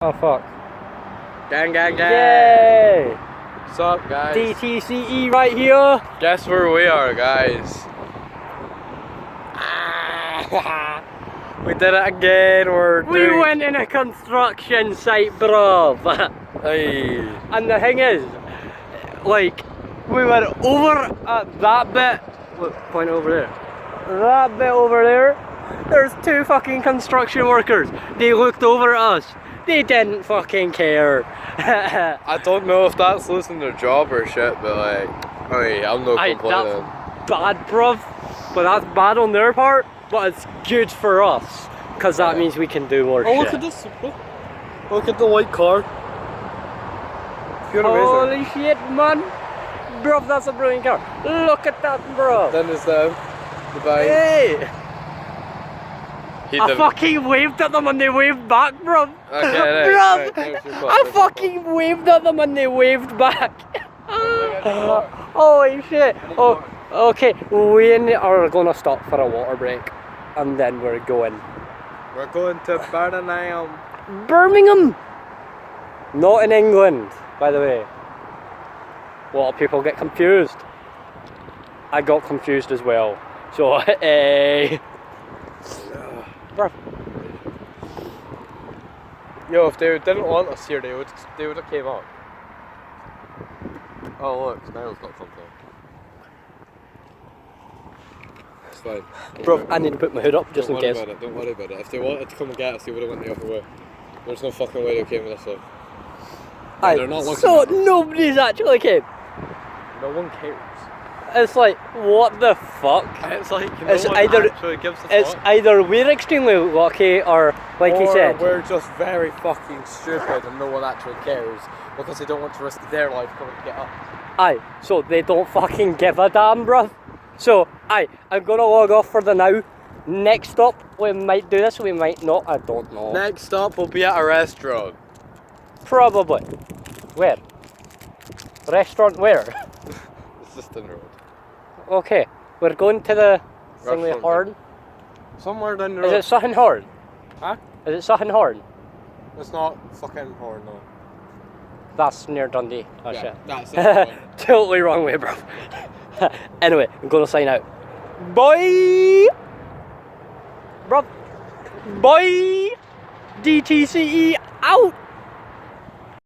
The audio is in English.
Oh fuck. Gang, gang, gang. Yay! What's up, guys? DTCE right here. Guess where we are, guys? We did it again. We went in a construction site, bruv. Hey. And the thing is, like, we were over at that bit. Look, point over there. That bit over there. There's two fucking construction workers. They looked over at us. They didn't fucking care. I don't know if that's losing their job or shit, but like, hey, I'm not complaining. That's bad, bruv. But that's bad on their part. But it's good for us, because that means we can do more shit. Look at this. Look at the white car. Holy shit, man. Bruv, that's a brilliant car. Look at that, bruv. Then there's the bike. Hey! I fucking waved at them and they waved back, bruv. Okay, bruv! right, I fucking waved at them and they waved back. Holy shit. Oh, okay, we are gonna stop for a water break. And then we're going. We're going to Birmingham. Birmingham! Not in England, by the way. A lot of people get confused. I got confused as well. So, bruv. Yo, if they didn't want us here, they would have came up. Oh look, Niall's got something. It's fine. Bruv, I need to put my hood up just in case. Don't worry about it. If they wanted to come and get us, they would have went the other way. There's no fucking way they came this way. Aye, they're not looking so at us. nobody's actually came. No one cares. It's like, what the fuck? It's like It's no one either- actually gives a It's fuck. either we're extremely lucky or, like he said, we're just very fucking stupid and no one actually cares because they don't want to risk their life coming to get up. aye, so they don't fucking give a damn, bruv. So, aye, I'm gonna log off for the now. Next stop, we might do this, we might not, I don't know. Next stop will be at a restaurant. Probably. Where? Restaurant where? It's just in the road. Okay, we're going to the Thingley Restaurant. Horn. Somewhere down the Is road. it Sutton Horn? Huh? Is it Sutton Horn? It's not fucking Horn, no. That's near Dundee. Oh Yeah, shit. that's it. Totally wrong way, bro. Anyway, I'm gonna sign out. Bye! Bro. Bye! DTCE out!